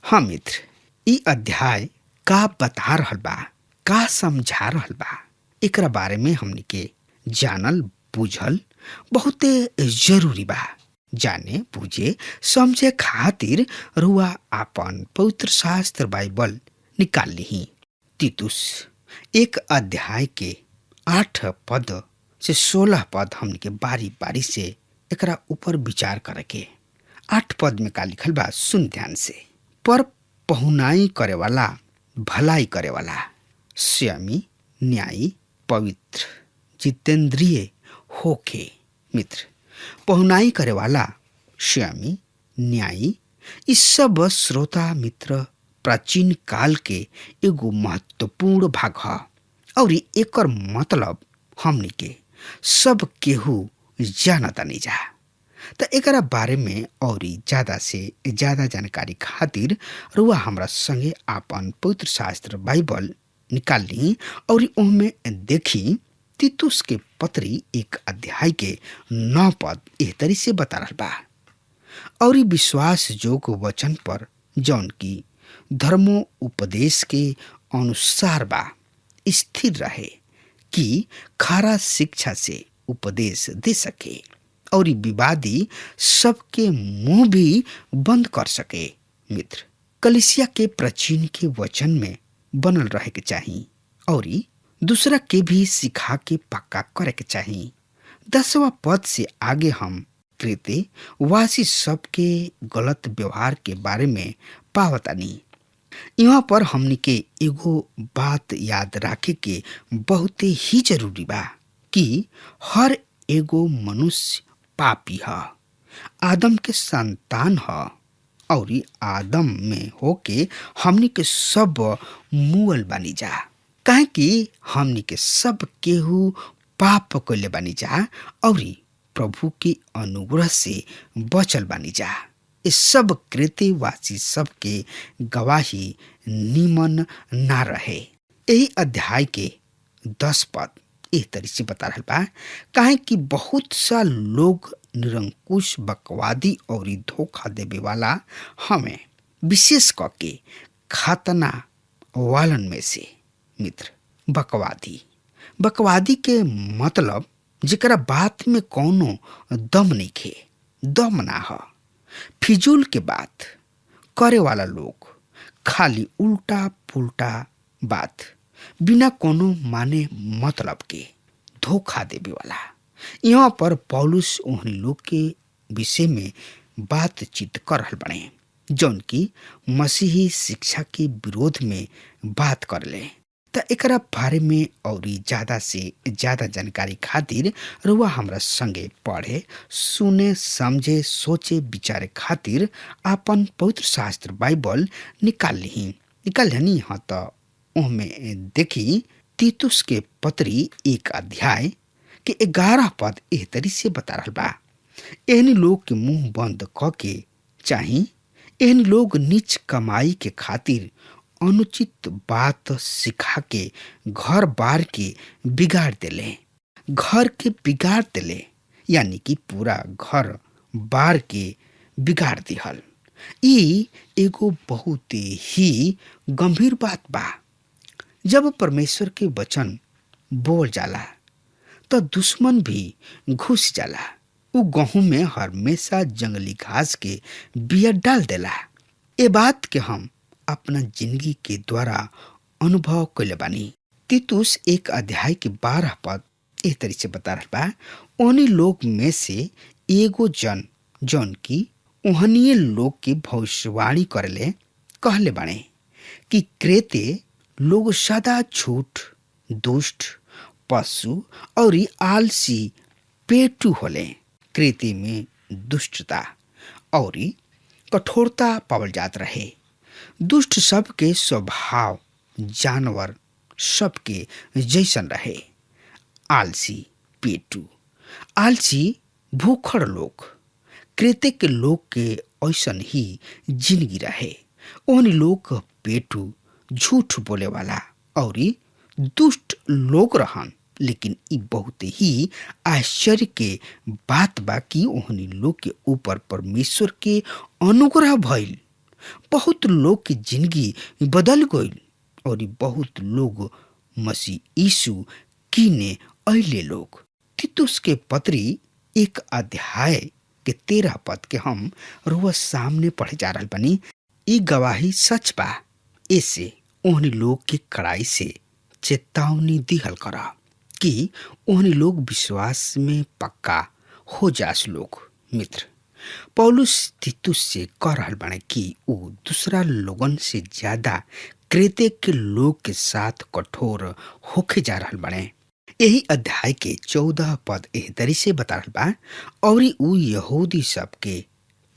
हाँ मित्र, ई अध्याय का बता रहल बा, का समझा रहल बा, एकरा बारे में हमनी के जानल बूझल बहुते जरूरी बा। जाने बुझे समझे खातिर रुआ आपन पवित्र शास्त्र बाइबल निकाल ली। तीतुस एक अध्याय के 8 पद से 16 पद हमनी के बारी बारी से एकरा ऊपर विचार करे के। 8 पद में का लिखल बा, सुन ध्यान से। पर पहुनाई करे वाला, भलाई करे वाला, संयमी, न्यायी, पवित्र, जितेंद्रिय होके। मित्र, पहुनाई करे वाला, संयमी, न्यायी, इस सब श्रोता मित्र प्राचीन काल के एगो महत्वपूर्ण भाग है और एकर मतलब हमनी के सब केहू जानता नहीं जा। त एकरा बारे में और ज्यादा से ज्यादा जानकारी खातिर रुआ हमरा संगे आपन पवित्र शास्त्र बाइबल निकाल ली और उनमें देखी तीतुस के पत्री 1 अध्याय के 9 पद एह तरी से बता रहल बा। और विश्वास जोग वचन पर जौन की धर्मो उपदेश के अनुसार बा स्थिर रहे कि खरा शिक्षा से उपदेश दे सके और विवादी सबके मुंह भी बंद कर सके। मित्र, कलिसिया के प्राचीन के वचन में बनल रहे के चाहिए और दूसरा के भी सिखा के पक्का करे के चाहिए। 10वां पद से आगे हम क्रेते वासी सबके गलत व्यवहार के बारे में पावतानी। यहाँ पर हमनी के एगो बात याद रखे के बहुते ही जरूरी बा कि हर एगो मनुष्य पापी है, आदम के संतान है और आदम में होके हमनी के सब मुअल बनी जा। काहे कि हमनी के सब केहू पाप कइले बानी जा और प्रभु की अनुग्रह से बचल बानी जा। इस सब कृत्यवासी सबके गवाही निमन ना रहे। यही अध्याय के 10 पद इस तरह से बता रहा बा, काहे कि बहुत सा लोग निरंकुश, बकवादी और धोखा देवे वाला हमें, विशेष करके खतना वालन में से। मित्र, बकवादी के मतलब जेकरा बात में कोनो दम नहीं खे, दम ना हो। फिजूल के बात करे वाला लोग, खाली उल्टा पुल्टा बात, बिना कोनो माने मतलब के धोखा देवे वाला। यहाँ पर पौलुस उन लोग के विषय में बातचीत कर रहल बने जौन की मसीही शिक्षा के विरोध में बात कर ले। त एकरा बारे में और ज्यादा से ज्यादा जानकारी खातिर रुआ हमरा संगे पढ़े, सुने, समझे, सोचे, विचारे खातिर आपन पवित्र शास्त्र बाइबल निकाल ली। हाँ, तो उनमें देखी तीतुस के पत्री 1 अध्याय के 11 पद एह तरी से बता रहल बा। एहन लोग के मुंह बंद क के चाही। एहन लोग नीच कमाई के खातिर अनुचित बात सिखा के घर बार के बिगाड़ देले, यानी कि पूरा घर बार के बिगाड़ दिहल। ई एगो बहुत ही गंभीर बात बा। जब परमेश्वर के वचन बोल जाला तो दुश्मन भी घुस जाला। उ गेहूं में हमेशा जंगली घास के बिया डाल देला। ए बात के हम अपना जिंदगी के द्वारा अनुभव कइले बानी। तीतुस 1 अध्याय के 12 पद इस तरह से बता रहा बा। उन्हीं लोग में से एगो जौन की उहनीय लोग की भविष्यवाणी करले कहले बाने कि क्रेते लोग सदा झूठ, दुष्ट, पशु और आलसी पेटू होले। क्रेते में दुष्टता और कठोरता पावल जात रहे। दुष्ट सबके स्वभाव जानवर सबके जैसन रहे। आलसी पेटू, आलसी भूखड़ लोग, क्रेते के लोग के ऐसन ही जिंदगी रहे। उन लोग पेटू, झूठ बोले वाला और दुष्ट लोग रहन। लेकिन ई बहुत ही आश्चर्य के बात बा कि ओहनी लोग के ऊपर परमेश्वर के अनुग्रह भइल बहुत लोग की जिंदगी बदल गई और बहुत लोग मसीह यीशु कीने अइले लोग। तीतुस के पत्री 1 अध्याय के 13 पद के हम रोज सामने पढ़े जा रहल बनी। ई गवाही सच बा, ऐसे ओहनी लोग के कड़ाई से चेतावनी दिहल करा कि ओहनी लोग विश्वास में पक्का हो जास लोग। मित्र, पौलुस तीतुस से कह रहल बाने कि ऊ दूसरा लोगन से ज्यादा क्रेते के लोग के साथ कठोर होके जा रहल बाने। यही अध्याय के 14 पद एह तरी से बता रहल बा, और ऊ यहूदी सब के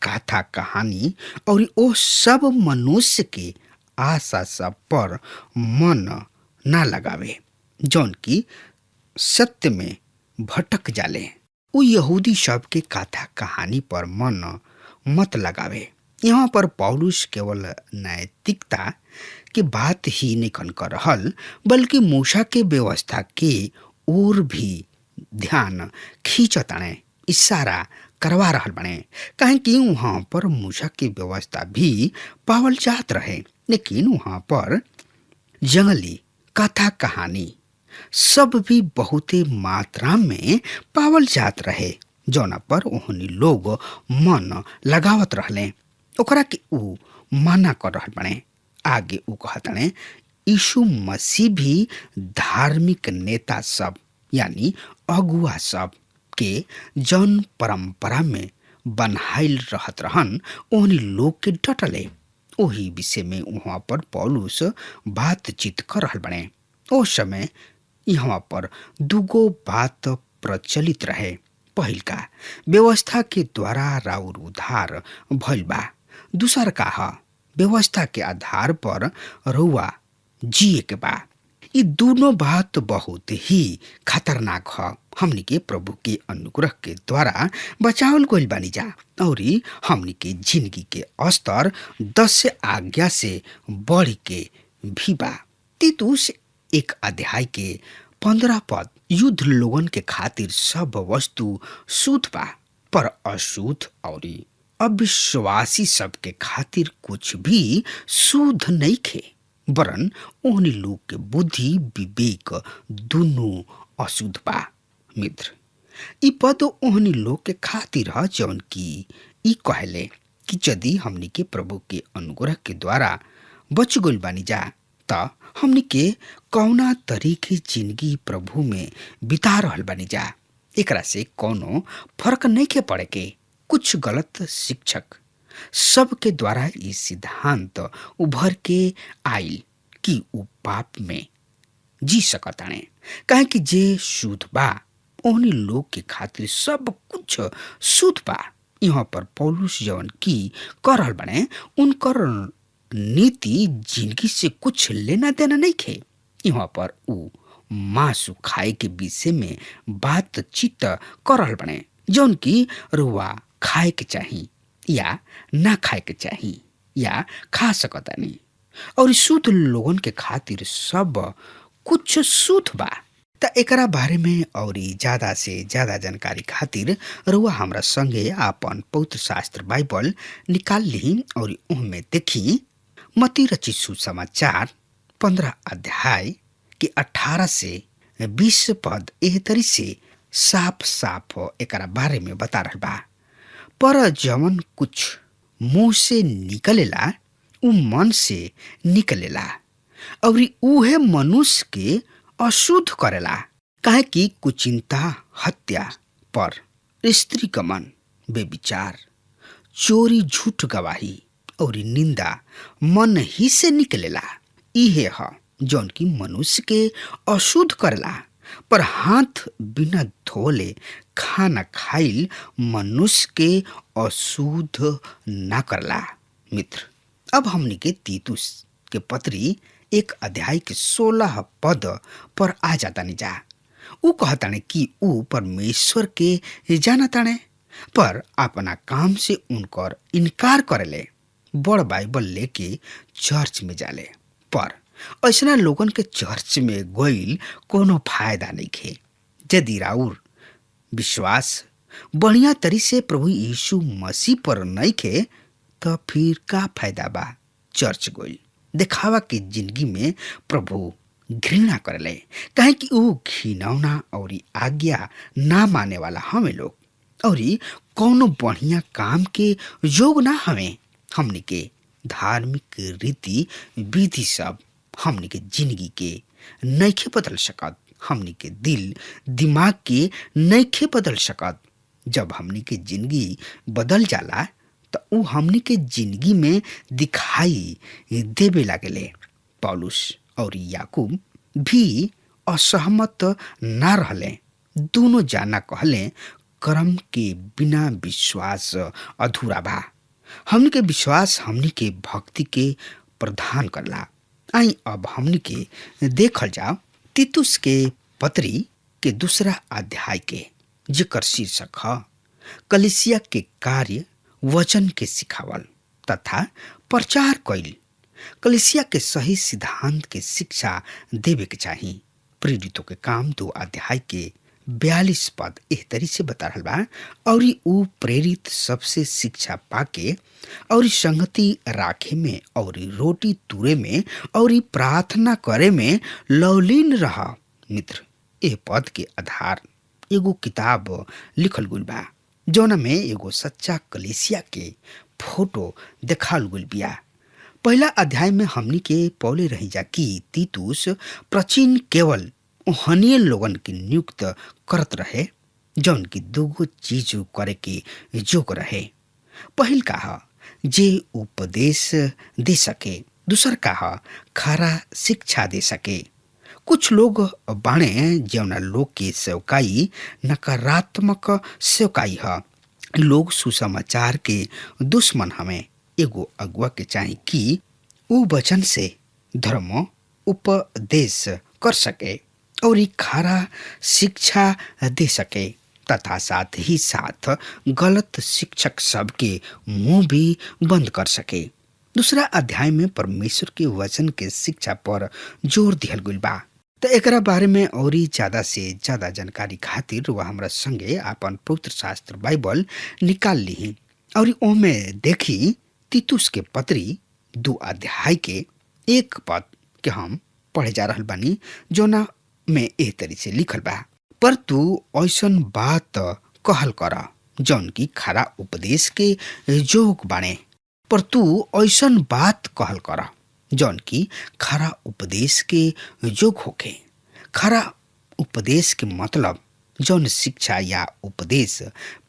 कथा कहानी और ओ सब मनुष्य के आशा सब पर मन ना लगावे जौन की सत्य में भटक जाले। उ यहूदी सब के कथा कहानी पर मन मत लगावे। यहाँ पर पौलुस केवल नैतिकता की बात ही नहीं कर रहल, बल्कि मूसा के व्यवस्था के ओर भी ध्यान खींचताने, इशारा करवा रहल बने। काहे कि वहाँ पर मूसा की व्यवस्था भी पावल जात रहे, लेकिन वहाँ पर जंगली कथा कहानी सब भी बहुते मात्रा में पावल जात रहे, जौना पर ओहनी लोग मन लगावत रहले। ओकरा के ऊ मना कर रहल बने। आगे ऊ कहतने यीशु मसीह भी धार्मिक नेता सब यानी अगुआ सब के जौन परंपरा में बनाइल रहत रहन, ओहनी लोग के डटले। ओही विषय में वहाँ पर पौलुस बातचीत कर रहल बने। ओ समय यहाँ पर दुगो बात प्रचलित रहे। पहिल का व्यवस्था के द्वारा राउर उद्धार भइल बा। दूसर का ह व्यवस्था के आधार पर रउआ जिए के बा। ये दोनों बात बहुत ही खतरनाक ह। हमनी के प्रभु के अनुग्रह के द्वारा बचावल गइल बानी जा और हमनी के जिंदगी के स्तर 10 आज्ञा से बढ़ के भी बा। तीतुस 1 अध्याय के 15 पद युद्ध लोगन के खातिर सब वस्तु शुद्ध बा, पर अशुद्ध और अविश्वासी सब के खातिर कुछ भी शुद्ध नहीं खे, वरन ओहनी लोग के बुद्धि विवेक दोनों अशुद्ध बा। मित्र, ई पद ओहनी लोग के खातिर ह जौन की ई कहले कि यदि हमनी के प्रभु के अनुग्रह के द्वारा बच गइल बानी जा त हमनी के कौना तरीके जिंदगी प्रभु में बिता रहल बानी जा, एकरा से कोनो फर्क नहीं के पड़े के। कुछ गलत शिक्षक सब के द्वारा ई सिद्धांत उभर के आइल कि ऊ पाप में जी सकताने, काहे कि जे शुद्ध बा ओहनी लोग के खातिर सब कुछ शुद्ध बा। यहाँ पर पौलुस जवन की कर रहल बने, उनकर नीति जिंदगी से कुछ लेना देना नहीं खे। यहाँ पर ऊ मांस खाए के विषय में बातचीत कर रहल बने, जौन की रुआ खाए के चाही या ना खाए के चाही या खा सकतानी, और शुद्ध लोगन के खातिर सब कुछ शुद्ध बा। त एकरा बारे में और ज्यादा से ज्यादा जानकारी खातिर रुआ हमरा संगे आपन पवित्र शास्त्र बाइबल निकाल ली और उनमें देखी मत्ती रचित सुसमाचार 15 अध्याय के 18 से 20 पद एह तरी से साफ साफ एकरा बारे में बता रहल बा। पर जवन कुछ मुंह से निकलेला उ मन से निकलेला, और उहे मनुष्य के अशुद्ध करेला। काहे कि कुचिंता, हत्या, पर स्त्री गमन, बेविचार, चोरी, झूठ गवाही और निंदा मन ही से निकलेला। इहे ह जौन की मनुष्य के अशुद्ध करेला। पर हाथ बिना धोले खाना खाइल मनुष्य के अशुद्ध ना करला। मित्र, अब हमनी के तीतुस के पत्री 1 अध्याय के 16 पद पर आ जातानी जा। ऊ कहताने कि ऊ परमेश्वर के जानताने, पर अपना काम से उनकर इनकार करेले। बड़ बाइबल लेके चर्च में जाले, पर ऐसा लोगन के चर्च में गइल कोनो फायदा नहीं खे। यदि राउर विश्वास बढ़िया तरी से प्रभु यीशु मसीह पर नहीं खे तो फिर का फायदा बा। चर्च गोइल दिखावा के जिंदगी में प्रभु घृणा करले, काहे कि ऊ घिनौना और आज्ञा ना माने वाला हमें लोग और कौनो बढ़िया काम के योग ना हमें। हमनी के धार्मिक रीति विधि सब हमनी के जिंदगी के नइखे बदल सकत, हमनी के दिल दिमाग के नइखे बदल सकत। जब हमनी के जिंदगी बदल जाला तो ऊ हमनी के जिंदगी में दिखाई देवे लागेले। पौलुस और याकूब भी असहमत ना रहले, दोनों जाना कहले कर्म के बिना विश्वास अधूरा बा। हमनी के विश्वास हमनी के भक्ति के प्रदान करला। आई अब हमनी के देखल जाओ तीतुस के पत्री के दूसरा अध्याय के, जेकर शीर्षक ह कलिसिया के कार्य वचन के सिखावल तथा प्रचार कइल। कलिसिया के सही सिद्धांत के शिक्षा देवे के चाहिए। प्रेरितों के काम 2 अध्याय के 42 पद एह तरी से बता रहल बा, और ऊ प्रेरित सबसे शिक्षा पाके और संगति राखे में और रोटी तुरे में और प्रार्थना करे में लवलीन रहा। मित्र, एह पद के आधार एगो किताब लिखल गुल बा, जौना में एगो सच्चा कलिसिया के फोटो देखाल गुल बिया। पहला अध्याय में हमनी के पौले रही जा कि तीतुस प्राचीन केवल ओहनीय लोगन के नियुक्त करत रहे जौन की 2 चीज करे के जोग रहे। पहिल का जे उपदेश दे सके, दूसर का खरा शिक्षा दे सके। कुछ लोग बाणे जौना लोग के सेवकाई नकारात्मक सेवकाई है। लोग सुसमाचार के दुश्मन हमें। एगो अगुआ के चाही कि ऊ वचन से धर्म उपदेश कर सके और खरा शिक्षा दे सके तथा साथ ही साथ गलत शिक्षक सब के मुंह भी बंद कर सके। दूसरा अध्याय में परमेश्वर के वचन के शिक्षा पर जोर दिहल गइल बा। तो एकरा बारे में और ज्यादा से ज्यादा जानकारी खातिर वह हमरा संगे अपन पवित्र शास्त्र बाइबल निकाल ली और ओमे देखी तीतुस के पत्री 2 अध्याय के 1 पद के हम पढ़े जा रहल बानी, जोना में एह तरी से लिखल बा, पर तू ऐसन बात कहल कर जौन की खरा उपदेश के जोग बाणे। पर तू ऐसन बात कहल कर जौन की खरा उपदेश के जोग होखे। खरा उपदेश के मतलब जौन शिक्षा या उपदेश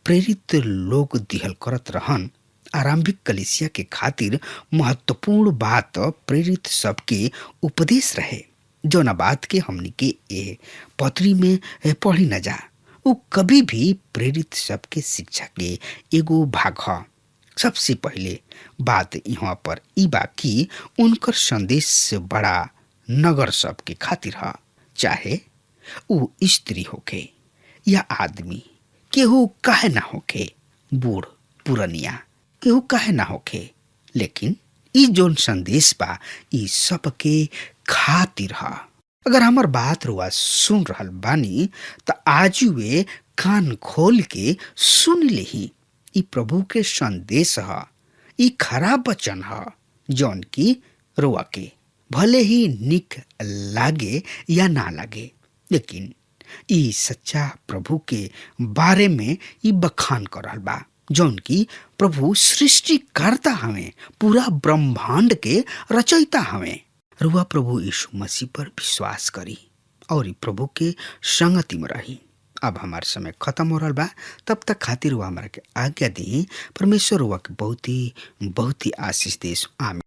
प्रेरित लोग दिहल करत रहन। आरंभिक कलिसिया के खातिर महत्वपूर्ण बात प्रेरित सबके उपदेश रहे, जौना बात के हमनी के ए पत्री में पढ़ी न जा। उ कभी भी प्रेरित सबके शिक्षा के एगो भाग ह। सबसे पहले बात यहाँ पर ई बा कि उनकर संदेश से बड़ा नगर सब के खातिर ह, चाहे उ स्त्री होखे या आदमी, केहू काहे ना होखे, बूढ़ पुरनिया केहू काहे ना होखे, लेकिन ई जोन संदेश बा ई सबके खातिर ह। अगर हमार बात रुआ सुन रहल बानी त आज वे कान खोल के सुन लेही। ई प्रभु के संदेश ह, ई खराब वचन ह जौन की रुआ के भले ही निक लागे या ना लागे, लेकिन ई सच्चा प्रभु के बारे में ई बखान कर रहल बा, जौन की प्रभु सृष्टिकर्ता हमें, पूरा ब्रह्मांड के रचयिता हमें। रुआ प्रभु यीशु मसीह पर विश्वास करी और प्रभु के संगति में रही। अब हमार समय खत्म हो रहा बा, तब तक खातिर रुआ हमारा के आज्ञा दी। परमेश्वर रुआ के बहुत ही आशीष देश। आमीन।